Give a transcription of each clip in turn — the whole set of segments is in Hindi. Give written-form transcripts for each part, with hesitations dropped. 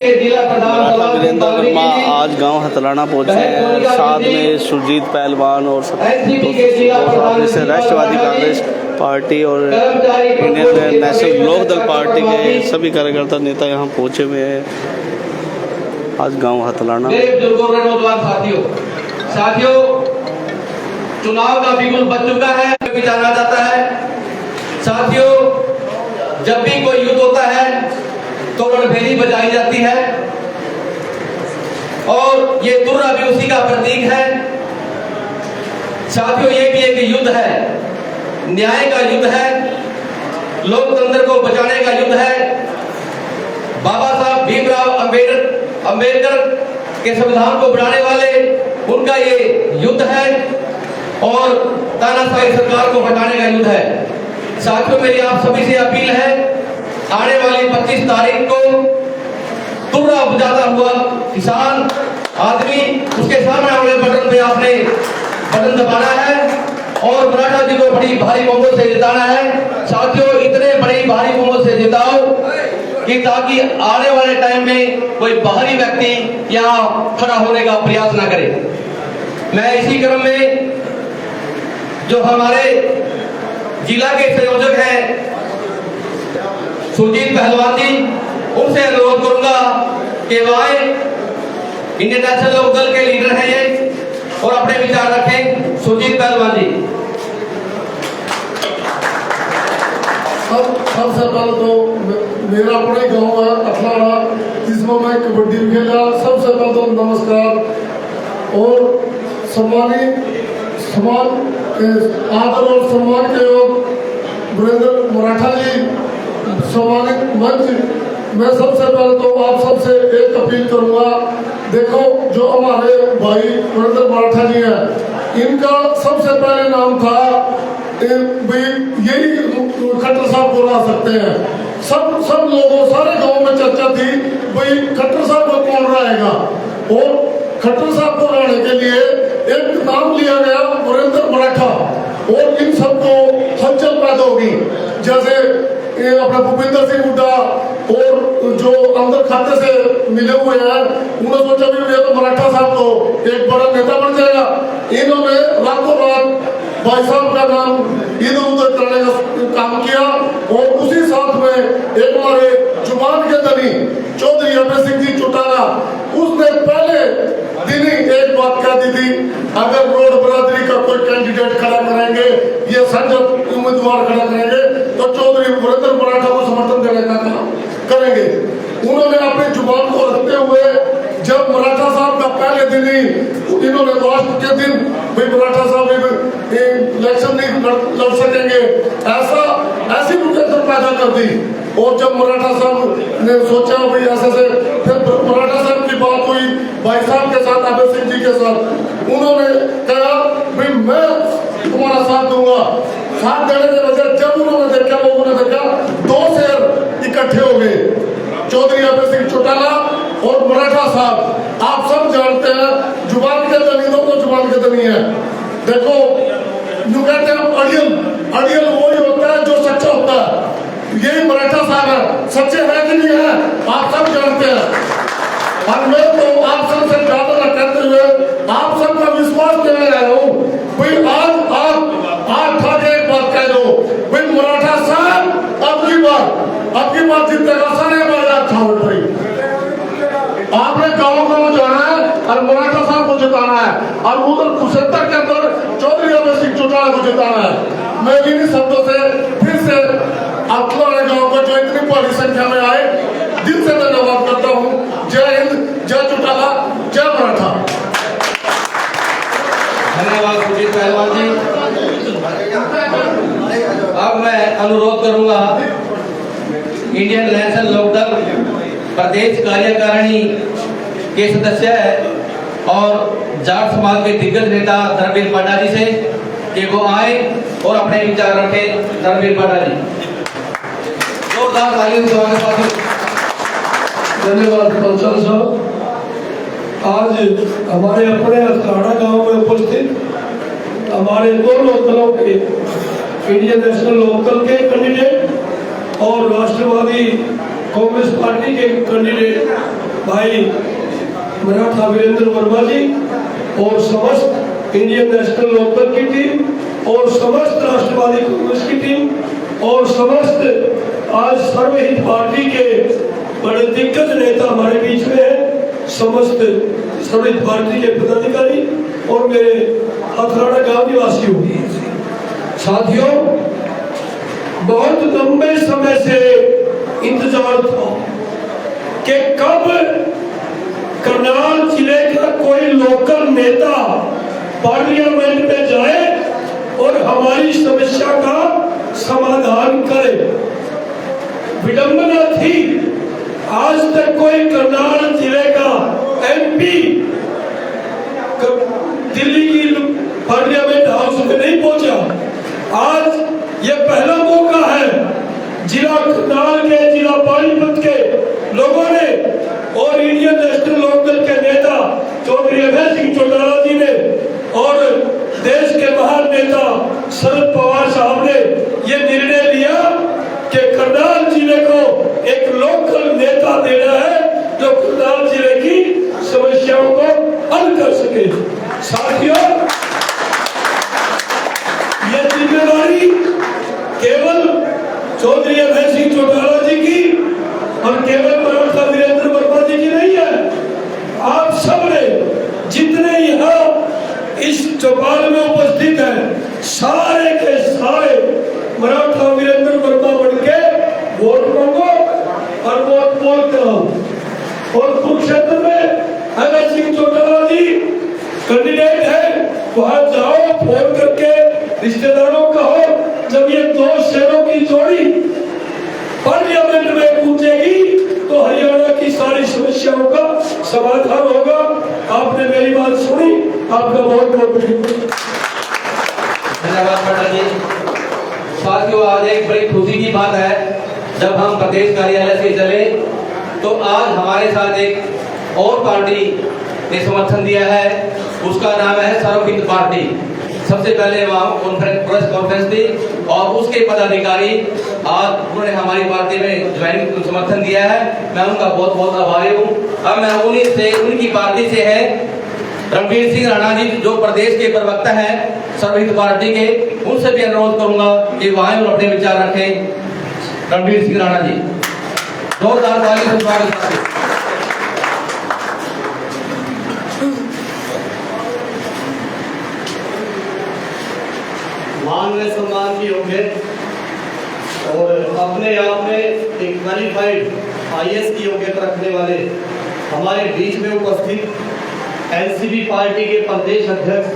वीरेंद्र वर्मा आज गांव हतलाना पहुंचे हैं, साथ में सुरजीत पहलवान और से राष्ट्रवादी कांग्रेस पार्टी और इंडियन नेशनल लोकदल पार्टी के सभी कार्यकर्ता नेता यहां पहुंचे हुए हैं आज गांव हतलाना। साथियों, चुनाव का बिगुल बच चुका है, भी जाना जाता है। साथियों, जब भी कोई युद्ध होता है तो रणभेरी बजाई जाती है और ये दुर्रा भी उसी का प्रतीक है। साथियों, ये भी एक युद्ध है, न्याय का युद्ध है, लोकतंत्र को बचाने का युद्ध है। बाबा साहब भीमराव अंबेडकर के संविधान को बनाने वाले उनका ये युद्ध है और तानाशाही सरकार को हटाने का युद्ध है। साथियों, मेरी आप सभी से अपील है, आने वाली 25 तारीख को तुर्रा बजाता हुआ किसान आदमी उसके सामने वाले बटन पे आपने बटन दबाना है और मराठा जी को बड़ी भारी बहुमत से जिताना है। साथियों, इतने बड़ी भारी बहुमत से जिताओ कि ताकि आने वाले टाइम में कोई बाहरी व्यक्ति यहाँ खड़ा होने का प्रयास ना करे। मैं इसी क्रम में जो हमारे जिला के संयोजक हैं सुरजीत पहलवान जी, उनसे अनुरोध करूंगा कि वह इंडियन नेशनल लोकदल के लीडर हैं ये और अपने विचार रखें। सुरजीत पहलवान जी। सबसे पहले तो मेरा अपना गांव है अखलाड़ा, जिसमें मैं कबड्डी खेला। सबसे पहले तो नमस्कार और आदर और सम्मान के योग वीरेंद्र मराठा जी, सम्मानित मंच। मैं सबसे पहले तो आप सबसे एक अपील करूंगा, देखो जो हमारे भाई वीरेंद्र मराठा जी हैं, इनका सबसे पहले नाम था यही खट्टर साहब को ला सकते हैं। सब लोगों सारे गांव में चर्चा थी भाई खट्टर साहब को कौन रहेगा, और खट्टर साहब को लाने के लिए एक नाम लिया गया वीरेंद्र मराठा, और इन सबको हलचल पैदा होगी। जैसे अपना भूपिंदर सिंह हुड्डा और जो अंदर खाते से मिले हुए हैं, उन्होंने सोचा भी ये तो मराठा साहब तो एक बड़ा नेता बन जाएगा। इन्होंने रातों रात भाई साहब का नाम इधर उधर करने का काम किया, और उसी साथ में एक हमारे जुबान के धनी चौधरी अभय सिंह जी चौटाला, उसने पहले दिन ही एक बात कह दी थी, अगर रोड बरादरी का कोई कैंडिडेट खड़ा करेंगे, ये संजय उम्मीदवार खड़ा करेंगे तो चौधरी वीरेंद्र मराठा को समर्थन देने का काम करेंगे। उन्होंने अपनी जुबान को रखते हुए जब मराठा साहब का पहले दिन ही इन्होंने लास्ट के दिन भाई मराठा साहब इलेक्शन नहीं लड़ सकेंगे, ऐसी मुकदर पैदा कर दी। और जब मराठा साहब ने सोचा भाई ऐसे से, फिर मराठा साहब की बात हुई भाई साहब के साथ, अभय सिंह जी के साथ, उन्होंने कहा भाई मैं तुम्हारा साथ दूंगा। साथ देने के बजाय जब उन्होंने देखा, लोगों ने देखा, दो शेर इकट्ठे हो गए, चौधरी अभय सिंह चौटाला और मराठा साहब। आप सब जानते हैं जुबान के धनी, दोनों जुबान के धनी है। देखो यूं कहते हैं अड़ियल वही होता है जो सच्चा होता है, यही मराठा साहब है। सच्चे है कि नहीं है आप सब जानते हैं। और मैं तो आप सबसे ज्यादा न करते हुए आप सबका विश्वास देने आया हूँ भाई, आज ठाके एक बात कह दो भाई, मराठा साहब अब की बार जीतेगा, सारे बाजार छावट रही। आपने गाँव जाना है और मराठा साहब को जिताना है, और उधर कुशेतर के अंदर चौधरी अभय सिंह चौटाला को जिताना है। मैं इन्हीं शब्दों से फिर से अखलाड़ा गांव को जो इतनी बड़ी संख्या में आए, दिल से धन्यवाद करता हूँ। जय हिंद, जय चौटाला, जय मराठा। धन्यवाद सुरजीत पहलवान जी। अब मैं अनुरोध करूंगा इंडियन नेशनल लोकदल प्रदेश कार्यकारिणी के सदस्य और जाट समाज के दिग्गज नेता धर्मवीर पांडा जी से कि वो आए और अपने विचार रखें। धर्मवीर पांडा जी, जोरदार तालियों से स्वागत करते। धन्यवाद पंचाल साहब। आज हमारे अपने अखलाड़ा गांव में उपस्थित हमारे दो लोकदलों के, इंडियन नेशनल लोकदल के कैंडिडेट और राष्ट्रवादी कांग्रेस पार्टी के कैंडिडेट भाई मराठा वीरेंद्र वर्मा जी और समस्त इंडियन नेशनल लोकदल की टीम और समस्त राष्ट्रवादी कांग्रेस की टीम और समस्त आज सर्वहित पार्टी के बड़े दिग्गज नेता हमारे बीच में हैं, समस्त सर्वहित पार्टी के पदाधिकारी और मेरे हथराड़ा गांव निवासियों। साथियों, बहुत लंबे समय से इंतजार था कि कब करनाल जिले का कोई लोकल नेता पार्लियामेंट में जाए और हमारी समस्या का समाधान करे। विडंबना थी, आज तक कोई करनाल जिले का एमपी दिल्ली की पार्लियामेंट हाउस में नहीं पहुंचा। आज ये पहला मौका है जिला करनाल के, जिला पानीपत के लोगों ने और इंडियन नेशनल लोकदल के नेता चौधरी अभय सिंह चौटाला जी ने और देश के महान नेता शरद पवार साहब ने ये निर्णय लिया कि करनाल जिले को एक लोकल नेता देना है जो करनाल जिले की समस्याओं को हल कर सके। साथियों, ये जिम्मेदारी केवल चौधरी अभय सिंह चौटाला जी की और केवल मराठा वीरेंद्र वर्मा जी की नहीं है। आप सब ने, जितने यहाँ इस चौपाल में उपस्थित हैं, सारे के सारे मराठा वीरेंद्र वर्मा बन के वोट मांगो और वोट पोल कराओ। और कुरुक्षेत्र में अभय सिंह चौटाला जी कैंडिडेट है, वहां जाओ, फोन करके रिश्तेदारों कहो, जब ये दो शेरों की जोड़ी पार्लियामेंट में पहुंचेगी तो हरियाणा की सारी समस्याओं का समाधान होगा। आपने मेरी बात सुनी, आपका बहुत बहुत धन्यवाद पटेल जी। साथियों, आज एक बड़ी खुशी की बात है, जब हम प्रदेश कार्यालय से चले तो आज हमारे साथ एक और पार्टी ने समर्थन दिया है, उसका नाम है सर्वहित पार्टी। सबसे पहले वहाँ प्रेस कॉन्फ्रेंस थी और उसके पदाधिकारी आज उन्होंने हमारी पार्टी में ज्वाइन समर्थन दिया है। मैं उनका बहुत बहुत आभारी हूँ। अब मैं उनकी पार्टी से है रणवीर सिंह राणा जी, जो प्रदेश के प्रवक्ता हैं सर्वहित पार्टी के, उनसे भी अनुरोध करूंगा कि वहां अपने विचार रखें। रणवीर सिंह राणा जी, जोरदार ताली से स्वागत करें। मान में सम्मान की योग्य और अपने आप में एक क्वालिफाइड आईएएस की योग्यता रखने वाले हमारे बीच में उपस्थित एनसीपी पार्टी के प्रदेश अध्यक्ष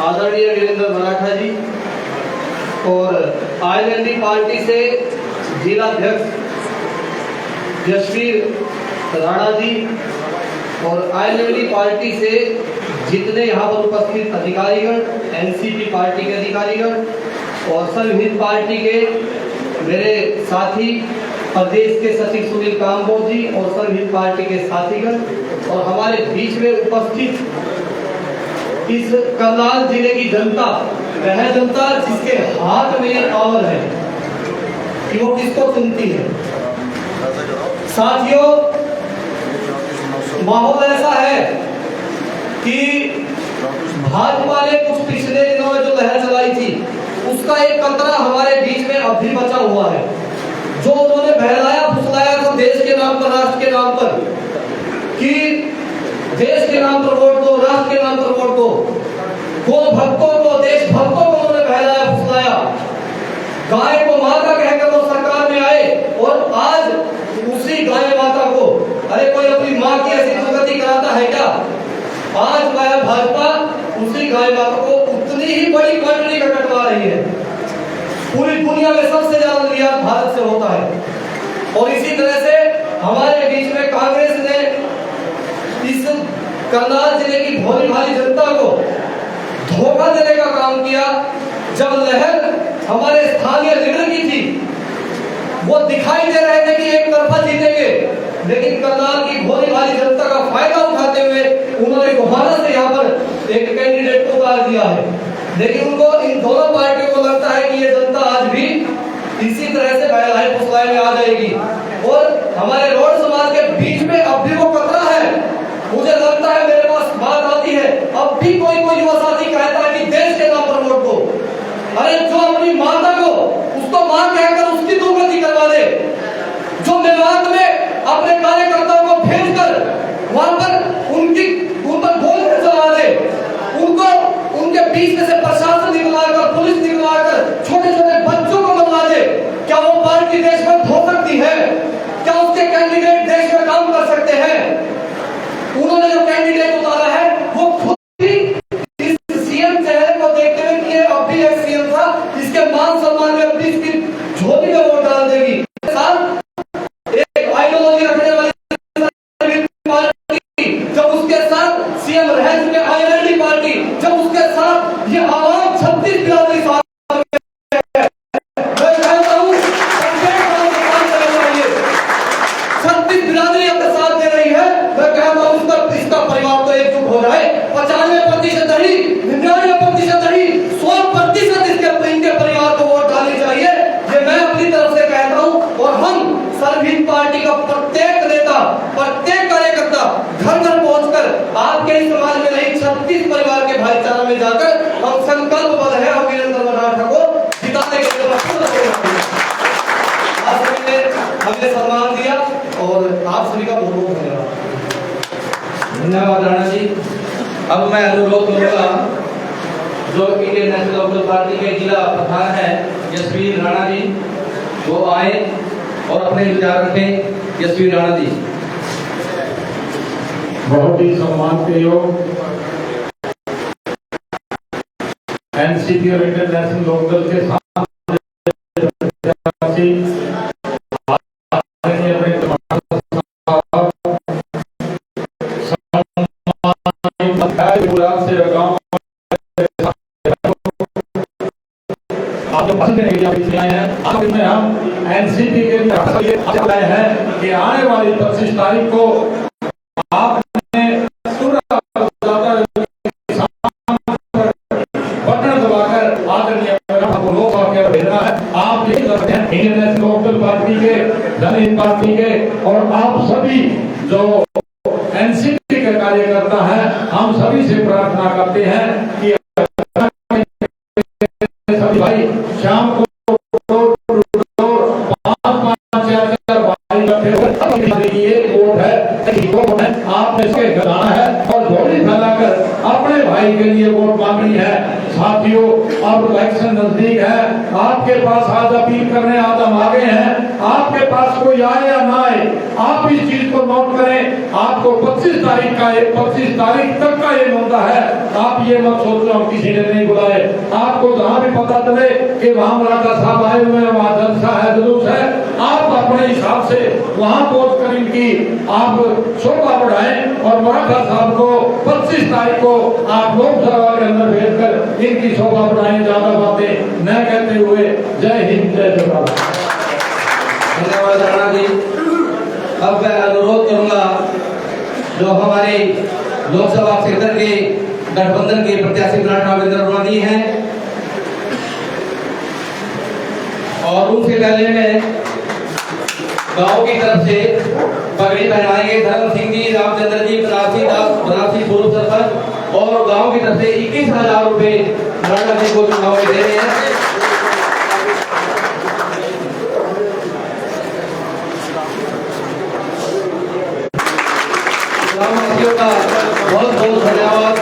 आदरणीय वीरेंद्र मराठा जी और आईएनएलडी पार्टी से जिला अध्यक्ष यशवीर राणा जी और आईएनएलडी पार्टी से जितने यहाँ पर उपस्थित अधिकारीगण, एनसीपी पार्टी के अधिकारीगण और सर्वहित पार्टी के मेरे साथी प्रदेश के सचिव सुनील काम्बोज जी और सर्वहित पार्टी के साथीगण और हमारे बीच में उपस्थित इस करनाल जिले की जनता, वह जनता जिसके हाथ में पावर है कि वो किसको चुनती है। साथियों, माहौल ऐसा है कि भाजपा ने कुछ पिछले दिनों में जो लहर चलाई थी, उसका एक कतरा हमारे बीच में अब भी बचा हुआ है। जो उन्होंने बहलाया फुसलाया था देश के नाम पर, राष्ट्र के नाम पर, कि देश के नाम पर वोट दो, राष्ट्र के नाम पर वोट दो, गो भक्तों को, देश भक्तों को उन्होंने बहलाया फुसलाया। गाय को माता कहकर वो सरकार में आए और आज उसी गाय माता को, अरे कोई अपनी माँ की ऐसी दुर्गति कराता है क्या? आज भाजपा उसी गाय माता को उतनी ही बड़ी क्वांटिटी का कटवा रही है। पूरी दुनिया में सबसे ज्यादा निर्यात भारत से होता है। और इसी तरह से हमारे बीच में कांग्रेस ने इस करनाल जिले की भोली भाली जनता को धोखा देने का काम किया। जब लहर हमारे स्थानीय लीडर की थी, वो दिखाई दे रहे थे कि एक तरफा जीतेंगे, लेकिन करनाल की भोली भाली जनता का फायदा उठाते हुए उन्होंने दोबारा से यहाँ पर एक कैंडिडेट को उतार दिया है। लेकिन उनको, इन दोनों पार्टियों को लगता है कि ये जनता आज भी इसी तरह से बहलाए फुसलाए में आ जाएगी और हमारे रोड समाज के बीच में अब भी अरे जो अपनी माता को उसको मां कहकर उसकी दुर्गति करवा दे, जो मेवात में अपने कार्यकर्ताओं को भेजकर वहां पर उन पर गोलियां चला दे, उनको उनके बीच में से प्रशासन निकलवाकर, पुलिस निकलवाकर छोटे छोटे बच्चों को मरवा दे, क्या वो पार्टी देश में हो सकती है? क्या उसके कैंडिडेट देश में काम कर सकते हैं? उन्होंने जो कैंडिडेट उतारा है वो खुद ही इस सीएम चेहरे को देखते हुए कि ये अब भी एक सीएम था, इसके मान सम्मान में अपनी इसकी झोली में वोट डाल देगी। एक आइडियोलॉजी रखने वाली पार्टी जब उसके साथ सीएम रह चुके आईएनडी पार्टी, जब उसके साथ ये आवाम 36 बिरादरी साथ बिरादरी अपने साथ दे रही है, मैं कहता हूं इसका परिवार तो एकजुट हो जाए। 95% नहीं, 99% नहीं, 100% इनके परिवार को वोट डालनी चाहिए। ये मैं अपनी तरफ से कहता हूं और हम सर्वहित पार्टी का प्रत्येक नेता, प्रत्येक कार्यकर्ता घर घर पहुंचकर आपके इस समाज में नहीं 36 परिवार के भाईचारा में जाकर हम संकल्पबद्ध है और वीरेंद्र मराठा को जिताने के लिए आप सभी ने हमें सम्मान दिया और आप सभी का बहुत बहुत धन्यवाद। धन्यवाद राणा जी। अब मैं अनुरोध करूंगा जो इंडियन नेशनल लोकदल पार्टी के जिला प्रधान है यशवीर राणा जी, वो आए और अपने विचार रखें। यशवीर राणा जी। बहुत ही सम्मान के योग एनसीपी और इंडियन नेशनल लोकदल के साथ हम एनसीपी के लिए हैं कि आने वाली 25 तारीख को आपने बटन दबाकर आदरणीय लोकसभा के भेजना है। आप यही करते हैं इंडियन नेशनल लोकदल पार्टी के, जनहित पार्टी के और आप सभी जो एनसीपी के कार्यकर्ता हैं, हम सभी से प्रार्थना करते हैं कि सभी भाई शाम को आपने इसके गदाना है और झोली फैलाकर अपने भाई के लिए वोट मांगनी है। साथियों, अब इलेक्शन नजदीक है, आपके पास आज अपील करने आदम आ गए हैं। आपके पास कोई आए या ना आए, आप इस चीज को नोट करें। आपको 25 तारीख तक का ये मुद्दा है। आप ये मत सोचो हम किसी ने नहीं बुलाए। आपको जहां भी पता चले कि वहां मराठा साहब आए हुए हैं, वहां जलसा है, जुलूस है, आप अपने हिसाब से वहां पहुंच कर इनकी आप शोभा बढ़ाएं और मराठा साहब को 25 तारीख को आप लोकसभा के अंदर भेजकर इनकी शोभा बढ़ाएं। ज्यादा बातें न कहते हुए जय हिंद, जय जवाहर। धन्यवाद राणा जी। अब मैं अनुरोध करूंगा जो हमारे लोकसभा क्षेत्र के गठबंधन के प्रत्याशी मराठा वीरेंद्र वर्मा जी हैं और उनसे पहले में गांव की तरफ से पगड़ी पहनाएंगे धर्म सिंह जी, रामचंद्र जी, बनारसी दास, बनारसी पूर्व सरपंच और गांव की तरफ से 21,000 रुपए मराठा जी को चुनाव में दे रहे हैं। ग्रामवासियों का बहुत बहुत धन्यवाद।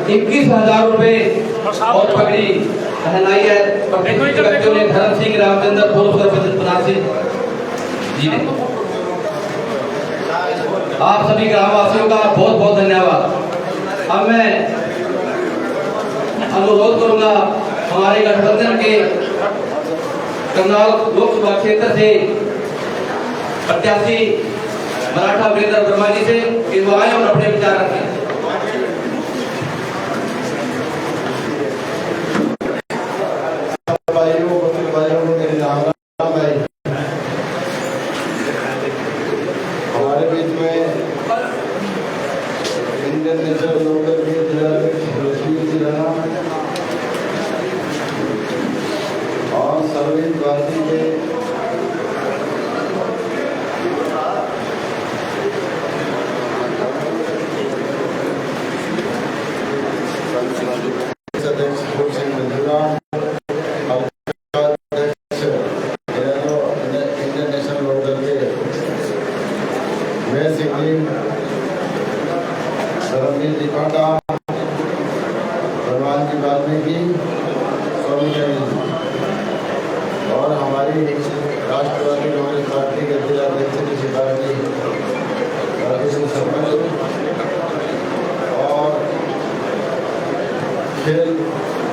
21,000 रुपए और पगड़ी पहनाई है व्यक्तियों ने, धर्म सिंह, रामचंद्र, पूर्व सरपंच बनारसी जी ने। आप सभी ग्रामवासियों का बहुत बहुत धन्यवाद। अब मैं अनुरोध करूंगा हमारे गठबंधन के करनाल लोकसभा क्षेत्र से प्रत्याशी मराठा वीरेंद्र वर्मा जी से कि वो आए और अपने विचार रखें। हमारे बीच में इंडियन नेशनल लोकदल के यशवीर जी राणा और सर्वहित पार्टी के राष्ट्रवादी कांग्रेस पार्टी के जिलाध्यक्ष कृषि पार्टी राजेश शर्मा जी और खेल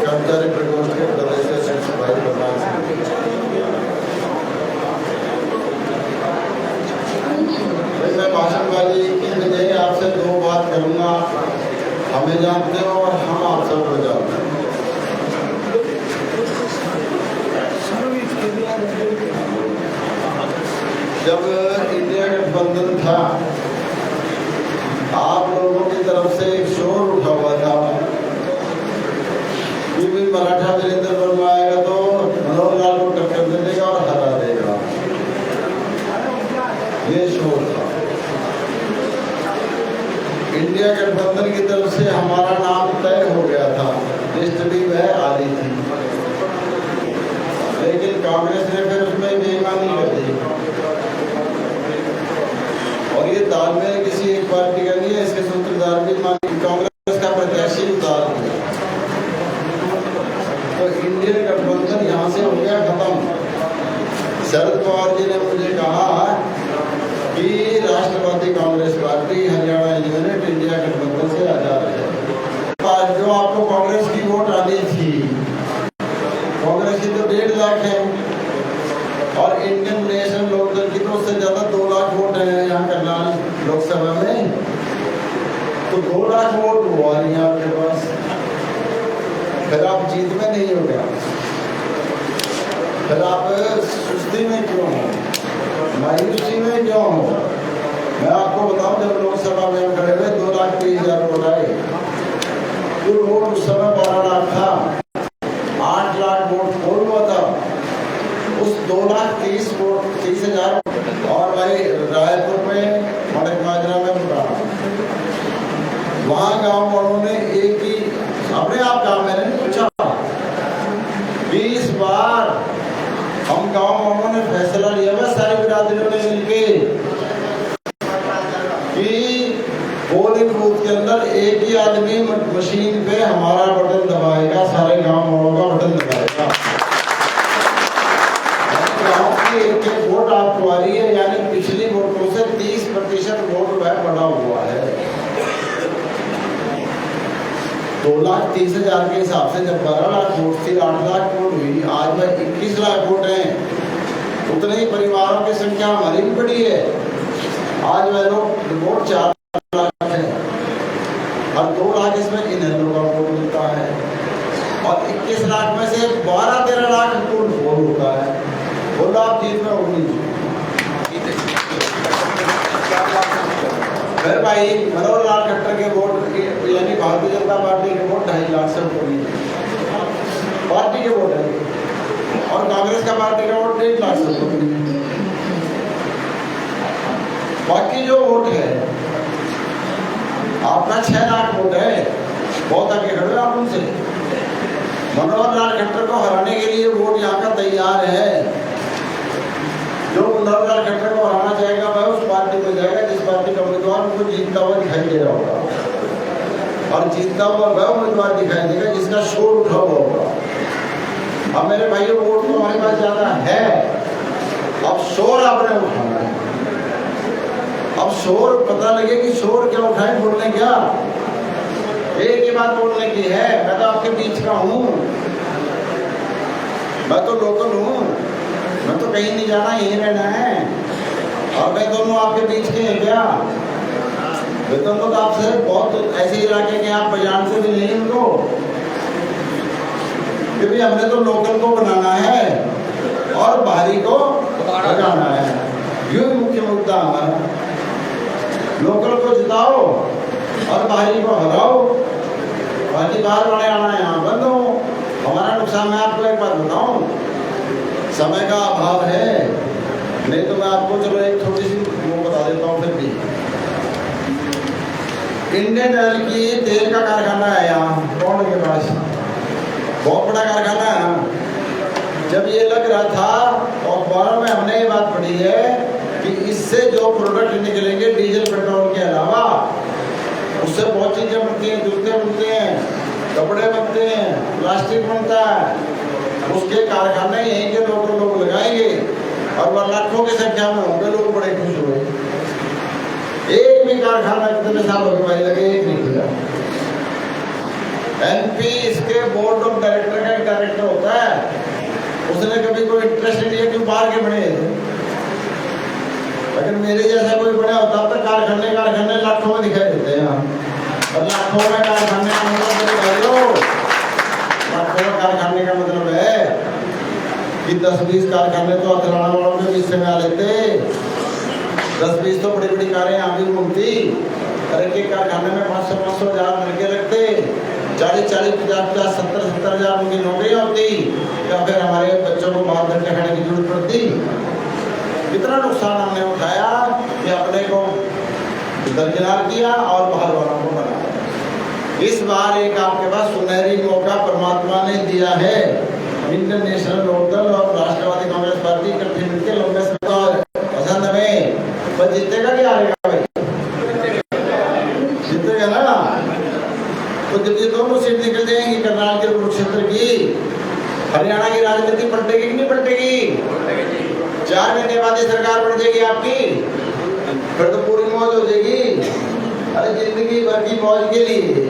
कर्मचारी प्रकोष्ठ के प्रदेश अध्यक्ष भाई प्रधान मैं भाषणबाजी की बजाय आपसे दो बात करूंगा। हमें जानते हो और हम आप सबको जानते हैं। जब इंडिया गठबंधन था आप लोगों की तरफ से एक शोर उठा हुआ था कि भी मराठा वीरेंद्र वर्मा आएगा तो मनोहर लाल को टक्कर दे देगा और हरा देगा। ये शोर था। इंडिया गठबंधन की तरफ से हमारा नाम तय हो गया था, लिस्ट भी वह आ रही थी, लेकिन कांग्रेस ने फिर उसमें बेईमानी कर दी। और ये तालमेल किसी एक पार्टी का नहीं है, इसके सूत्रधार भी कांग्रेस का प्रत्याशी उतार दिया। तो इंडियन गठबंधन यहाँ से हो गया खत्म। शरद पवार जी ने मुझे कहा कि राष्ट्रवादी कांग्रेस पार्टी हरियाणा यूनिट इंडिया गठबंधन से आजाद है। जो आपको कांग्रेस की वोट आनी थी, कांग्रेस की तो 1.5 लाख है और इंडियन नेशनल लोकदल की तो उससे ज्यादा 2 लाख वोट है यहाँ करनाल लोकसभा में। तो 2 लाख वोट हुआ नहीं आपके पास, फिर आप जीत में नहीं हो गया। फिर आप सुस्ती में क्यों हो, मायूसी में क्यों हो? मैं आपको बताऊं, जब लोकसभा में खड़े हुए 2,30,000 वोट आए, कुल वोट उस समय 12 लाख था, 8 लाख वोट पोल हुआ था। उस 2,30,000 और भाई रायपुर में मणक माजरा में उठा, वहां गांव वालों ने एक ही अपने आप काम मैंने पूछा 20 बार हम गांव वालों ने फैसला लिया हुआ सारी बिरादरियों ने मिलके कि पोलिंग बूथ के अंदर एक ही आदमी मशीन पे हमारा बटन दबाएगा, सारे गांव वालों का बटन दबाएगा। गांव की एक वोट आपको आ रही है, यानी पिछली वोटों से 30% वोट वह बढ़ा हुआ है। 2,30,000 के हिसाब से जब 12 लाख वोट थी, 8 लाख वोट हुई, आज वह 21 लाख वोट हैं। उतने ही परिवारों की संख्या हमारी भी बड़ी है। आज वह लोग वोट 4 लाख है और 2 लाख इसमें इन्हें का वोट मिलता है और 21 लाख में से 12-13 लाख कुल वोट होता है। बोलो आप जीत में होगी। फिर भाई मनोहर लाल खट्टर के वोट यानी भारतीय जनता पार्टी के वोट 2.5 लाख से ऊपर पार्टी के वोट है और कांग्रेस का पार्टी का वोट 1.5 लाख से ऊपर। बाकी जो वोट है आपका 6 लाख वोट है, बहुत आगे खड़े आप उनसे। मनोहर लाल खट्टर को हराने के लिए वोट यहाँ का तैयार है। जो मनोहर लाल खट्टर को हराना चाहेगा वह उस पार्टी में जाएगा जिस पार्टी का उम्मीदवार उनको जीतता हुआ दिखाई दे रहा होगा और जीतता हुआ वह उम्मीदवार दिखाई देगा जिसका शोर उठा हुआ होगा। अब मेरे भाइयों वोट तो हमारे पास ज्यादा है, अब शोर आपने उठाना है। अब शोर पता लगे कि शोर क्या उठाए, बोलने क्या, एक ही बात बोलने की है। मैं तो आपके बीच का हूँ, मैं तो लोकल हूँ, मैं तो कहीं नहीं जाना, यहीं रहना है। और मैं दोनों आपके बीच के हैं क्या? वेतन तो आपसे बहुत ऐसे इलाके के आप जानते भी नहीं उनको, क्योंकि हमने तो लोकल को बनाना है और बाहरी को भगाना है। ये मुख्य मुद्दा हमारा, लोकल को जिताओ और बाहरी को हराओ। बाकी बाहर वाले आना यहाँ बंद हो। हमारा नुकसान मैं आपको एक बात बताऊं, समय का अभाव है, नहीं तो मैं आपको चलो एक छोटी सी वो बता देता हूँ। फिर भी इंडियन ऑयल की तेल का कारखाना है यहाँ कौन के पास, बहुत बड़ा कारखाना है ना। जब ये लग रहा था और अखबारों में हमने ये बात पढ़ी है कि इससे जो प्रोडक्ट निकलेंगे डीजल पेट्रोल के अलावा, उससे बहुत चीजें बनती हैं, जूते बनते हैं, कपड़े बनते हैं, प्लास्टिक बनता है। उसके कारखाने यहीं के लोग लगाएंगे और की संख्या में होंगे, लोग बड़े खुश हुए। एक भी कारखाना कितने साल हो गए भाई लगे, एक नहीं खुला। एमपी इसके बोर्ड ऑफ डायरेक्टर का एक डायरेक्टर होता है, उसने कभी कोई इंटरेस्ट नहीं है कि बाहर के बने। लेकिन मेरे जैसा कोई बड़ा होता तो कारखाने लाखों में दिखाई देते हैं। और लाखों में कारखाने का मतलब लाखों में कारखाने का मतलब है कि 10-20 कारखाने तो हथराना वालों के बीच में आ लेते। 10-20 तो बड़ी बड़ी कारें यहाँ भी घूमती। अरे के कारखाने में 500-500 हजार लड़के लगते, 40-40, 50-50, 70-70 हजार उनकी नौकरियाँ होती, या फिर हमारे बच्चों को बाहर घर खाने की जरूरत पड़ती। कितना नुकसान हमने उठाया कि अपने को दरकिनार किया और बाहर वालों को बनाया। इस बार एक आपके पास सुनहरी मौका परमात्मा ने दिया है। इंडियन नेशनल लोकदल और राष्ट्रवादी कांग्रेस पार्टी इकट्ठे मिलकर लंबे समय पसंद हमें, पर जीतेगा क्या हारेगा भाई? जीतेगा ना। तो जब ये दोनों सीट निकल जाएंगी करनाल के कुरुक्षेत्र की, हरियाणा की राजनीति पलटेगी कि नहीं पलटेगी? 4 महीने बाद सरकार बन जाएगी आपकी, फिर तो पूरी मौज हो जाएगी। अरे जिंदगी भर की मौज के लिए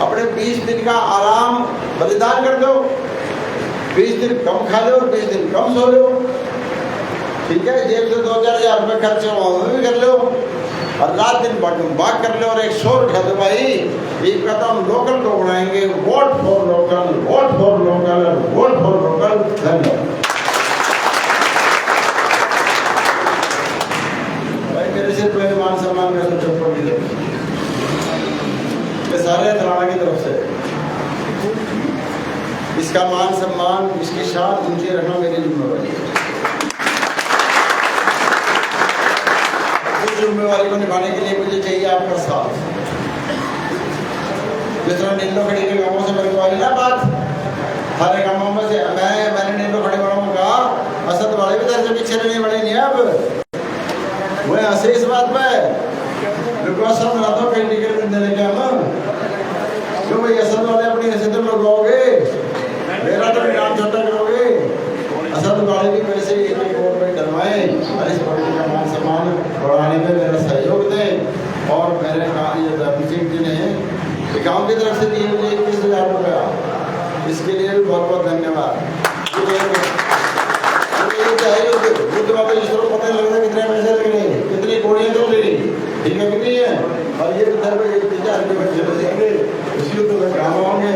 अपने 20 दिन का आराम बलिदान कर दो। 20 दिन कम खा लो, 20 दिन कम सो लो, ठीक है। जेब से 2-4 हजार रुपये खर्च हो भी कर लो, और रात दिन बाग कर लो, और एक शोर उठा दो भाई, एक कदम लोकल को बढ़ाएंगे। Vote for local, vote for local, vote for local. धन्यवाद। मेरे से पहले मान सम्मान का चप्पल भी सारे हरियाणा की तरफ से इसका मान सम्मान, इसकी शान ऊंची रखना मेरी जिम्मेवारी है। उस जिम्मेवारी को निभाने के लिए मुझे चाहिए आपका साथ। जिस तरह नीलो खड़ी के गांवों से मेरे को आई ना बात, सारे गांवों में से मैंने नीलो खड़ी वालों को कहा, असद वाले भी तरह से पीछे नहीं बने नहीं। अब वो हंसे इस बात पे, असद ना तो कहीं टिकट देने के हम क्यों भाई? असद वाले अपनी हैसियत में लगाओगे, मेरा तो नाम छोटा करोगे। असद वाले भी मेरे से एक वोट में डरवाए और इस पार्टी का मान सम्मान बढ़ाने में मेरा सहयोग दें। और मेरे सिंह जी ने गाँव की तरफ से दिए मुझे 21,000 रुपया, इसके लिए भी बहुत बहुत धन्यवाद। बुद्ध बाबा जी को पता लग रहा है कितने पैसे लग रहे हैं, कितनी गोलियां चल रही, ठीक है कितनी है, और ये इधर पे 3-4 बच्चे बचेंगे, इसलिए तो मैं काम आऊंगे।